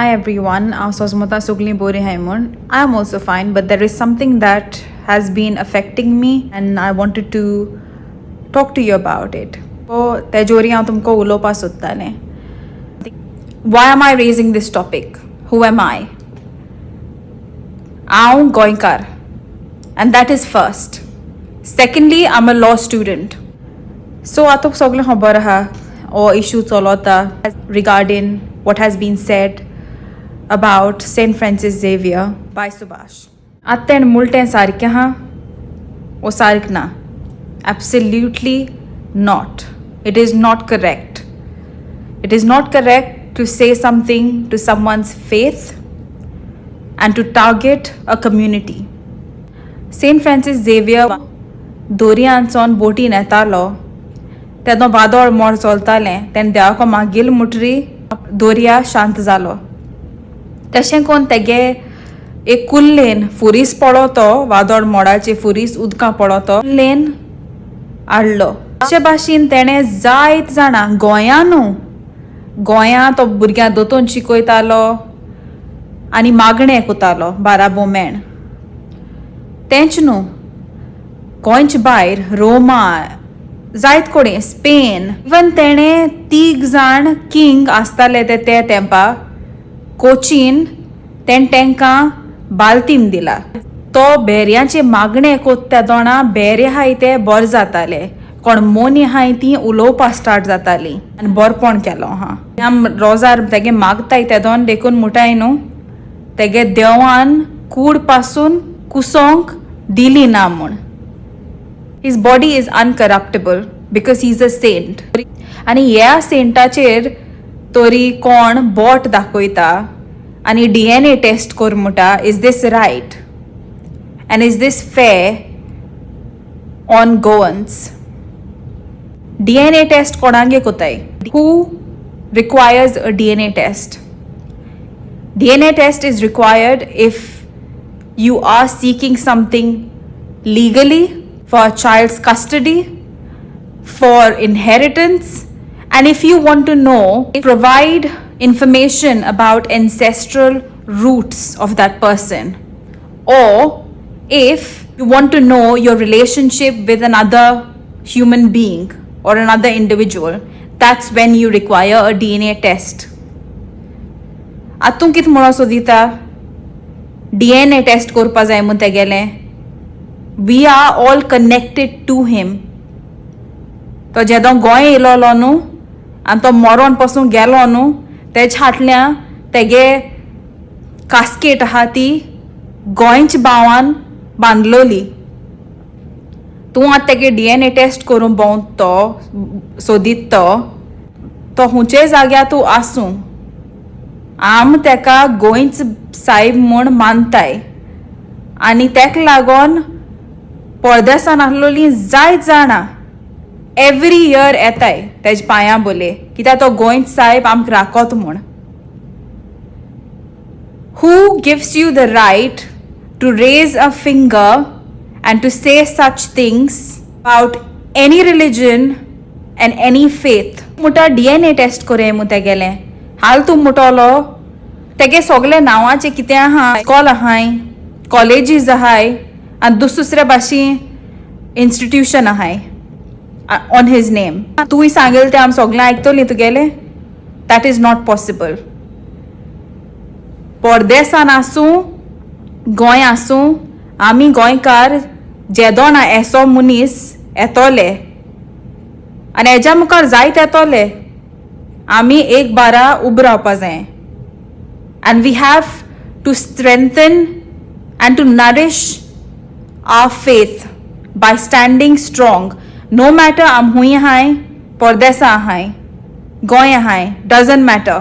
Hi everyone, I'm Sosmata Sugli Bore Haimun. I am also fine, but there is something that has been affecting me and I wanted to talk to you about it. Why am I raising this topic? Who am I? I'm Goinkar, and that is first. Secondly, I'm a law student. So atok sogle khabar ha or issue cholota regarding what has been said about St. Francis Xavier by Subhash. Atten multen sarke ha o sarkna. Absolutely not. It is not correct. It is not correct to say something to someone's faith and to target a community. St. Francis Xavier Dorianson Boti Netalo Tedno Bador Mor Zoltale, then Deako Magil Mutri Doria Shantazalo. तशें कोन्न तेगे एक कुल्लेन फुरीस पडो तो वादळ मोडाचे फुरीस उदकां पडो तो कुल्लेन हाडलो अशे भाशेन तेणें जायत जाणां गोंयां तो भुरग्यां दोतोन शिकयतालो आनी मागणें कोतालो बाराबोमेण तेंच न्हू गोंयचे भायर रोमा जायत कोडे स्पेन इवन तेणें 3 जाण किंग आसताले ते तेंपा कोचीन तेंकां बाल्तीन दिला तो बेऱ्यांचे मागणे कोत्त्या दोणा बेरे हाय ते बोर जाताले कोण मोनी हाय ती उलोवपा स्टार्ट जाताली आनी बोरपण केलो हा आम रोजार तेगे मागताय ते दोन देखून मुठाय न्हू तेगे देवान कूड पासून कुसोंक दिली ना म्हूण his body is incorruptible because he is a saint आनी ह्या सेंटाचेर तोरी कोण बोट दाखयता आनी DNA टेस्ट कोर मुटा is this right and is this fair on Goans DNA test कोणांगे कोताय who requires a DNA test DNA test is required if you are seeking something legally for a child's custody, for inheritance, and if you want to know, provide information about ancestral roots of that person, or if you want to know your relationship with another human being or another individual, that's when you require a DNA test. Atung kit mora sodita DNA test करपा जाय म्हूण तेगेलें we are all connected to him तो जेदो गोंय येयलोलो न्हू आनी तो मरोन पासून गेलो न्हू तेज फाटल्या तेगे कास्केट आहा ती गोंयच भावान बांदलोली तूं आतां तेगे DNA टेस्ट करून भोंवत तो सोदीत तो हुंचे जाग्यार तूं आसूं आम तेका गोंयच सायब म्हूण मानताय आनी तेका लागोन परदेसान आसलोलीं जायत जाणां एवरी इयर येताय तेज पांयां बोले कित्याक तो गोंयच सायब आमकां राकोत म्हूण who gives you the right to raise a finger and to say such things about any religion and any faith मुटा DNA टेस्ट कोरे म्हूण तेगेलें हाल तूं मुटोलो तेगे सोगले नांवाचे कितें आहा इस्कॉल आहाय कॉलेजीस आहाय आनी दुसरे भाशे इंस्टिट्यूशन आहाय ऑन हिज नेम तुवें सांगलें तें आमी सोगलें आयकतलीं तुगेलें दॅट इज नॉट पॉसिबल परदेसान आसूं गोंय आसूं आमी गोंयकार जेदोना एसो मनीस येतोले आनी हेज्या मुखार जायत येतोले आमी एक बारा उब रावपा जाय and we have to strengthen and to nourish our faith by standing strong no matter am hui hai pordesa hai goy hai doesn't matter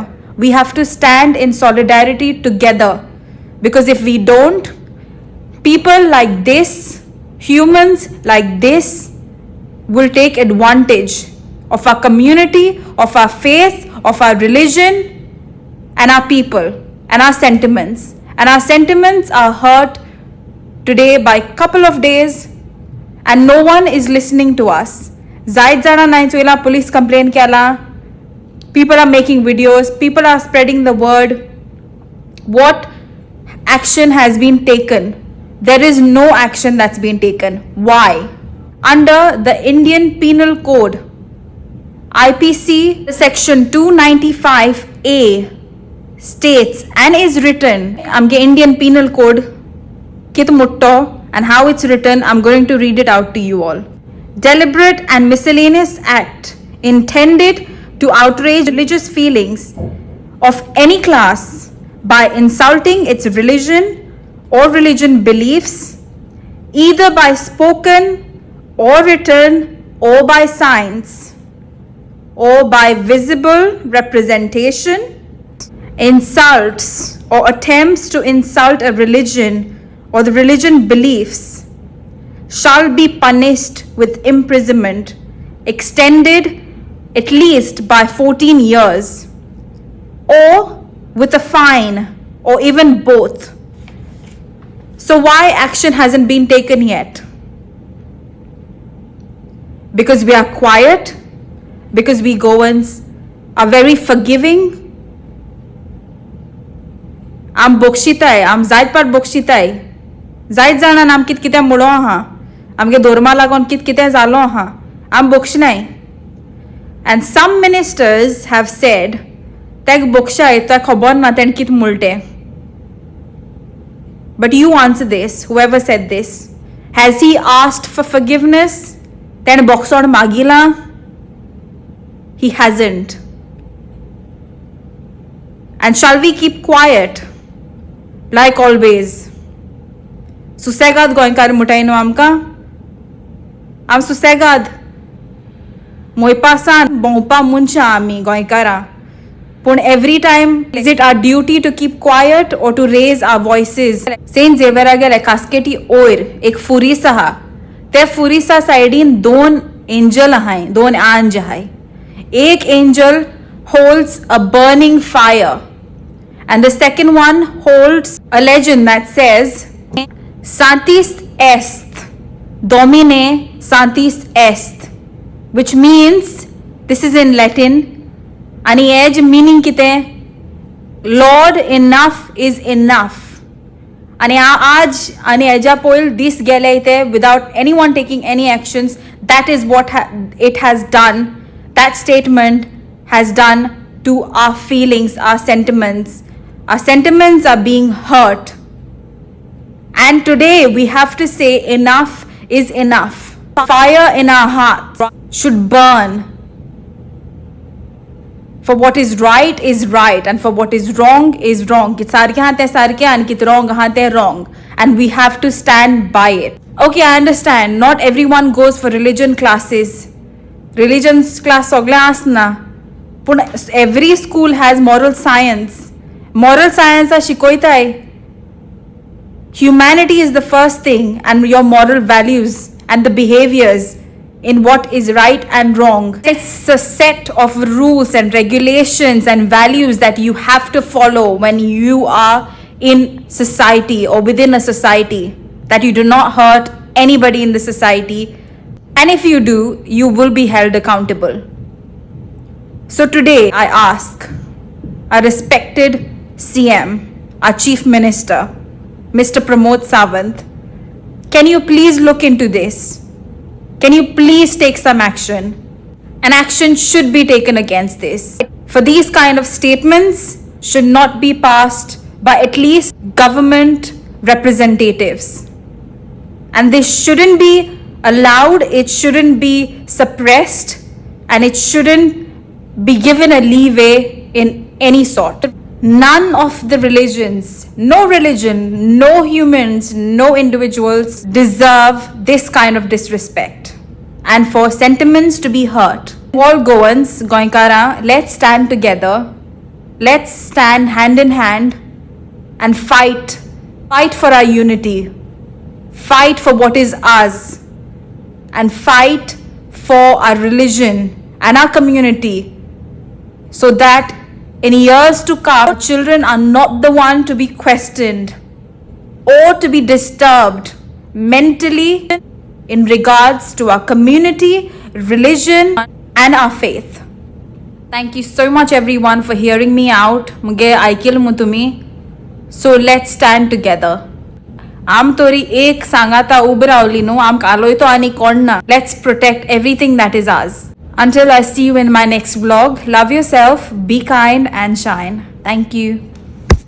we have to stand in solidarity together because if we don't people like this humans like this will take advantage of our community of our faith of our religion and our people and our sentiments are hurt today by couple of days and no one is listening to us जायत जाणा नाय चोयला police complaint केला people are making videos people are spreading the word what action has been taken. There is no action that's been taken. Why? Under the Indian Penal Code, IPC section 295A states and is written, Indian Penal Code kit mutto, and how it's written, I'm going to read it out to you all. Deliberate and miscellaneous act intended to outrage religious feelings of any class by insulting its religion or religion beliefs, either by spoken or written or by signs or by visible representation, insults or attempts to insult a religion or the religion beliefs, shall be punished with imprisonment extended at least by 14 years, or with a fine, or even both. So why action hasn't been taken yet? Because we are quiet? Because we Goans are very forgiving? Am bokshitai, am zaid par bokshitai. Zaid zanan am kit kitem mulo ha. Amge dorma lagon kit kitem zalo ha. Am bokshnai. And some ministers have said, Teg bokshay ta khobor na ten kit multe. But you answer this, whoever said this. Has he asked for forgiveness? Ten boksod magila? He hasn't. And shall we keep quiet? Like always. Susegad goinkar mutaino amka? Am susegad. Moipasan bongpa muncha ami goinkara. Pun every time, is it our duty to keep quiet or to raise our voices? Saint Zeveragel kasketi oir ek furisa ha. Te furisa saidin don angel hai, don anj hai. Ek angel holds a burning fire, and the second one holds a legend that says Sanctis est Domine Sanctis est, which means, this is in Latin, ani age meaning kite, Lord, enough is enough. Ani aaj ani eja poil this gelaite without anyone taking any actions. That is what it has done. That statement has done to our feelings, our sentiments. Our sentiments are being hurt. And today we have to say enough is enough. Fire in our hearts should burn. For what is right, and for what is wrong, is wrong. Kit sarke hante sarke and kit wrong hante wrong. And we have to stand by it. Okay, I understand. Not everyone goes for religion classes. Religion class sogla asna. Every school has moral science. Moral science are shikoitai. Humanity is the first thing, and your moral values and the behaviors in what is right and wrong. It's a set of rules and regulations and values that you have to follow when you are in society or within a society, that you do not hurt anybody in the society, and if you do, you will be held accountable. So today I ask our respected CM, our Chief Minister, Mr. Pramod Sawant, can you please look into this? Can you please take some action? An action should be taken against this. For these kind of statements should not be passed by at least government representatives. And this shouldn't be allowed, it shouldn't be suppressed, and it shouldn't be given a leeway in any sort. None of the religions, no religion, no humans, no individuals deserve this kind of disrespect and for sentiments to be hurt. All Goans, Goinkara, let's stand together. Let's stand hand in hand and fight. Fight for our unity. Fight for what is ours. And fight for our religion and our community, so that in years to come, children are not the one to be questioned or to be disturbed mentally in regards to our community, religion, and our faith. Thank you so much everyone for hearing me out. Muge aikil mutumi. So let's stand together. आम तोरी एक सांगाता उब रावली न्हू, आमक आलोय तो आनी कोण ना. Let's protect everything that is hours. Until I see you in my next vlog, love yourself, be kind and shine. Thank you.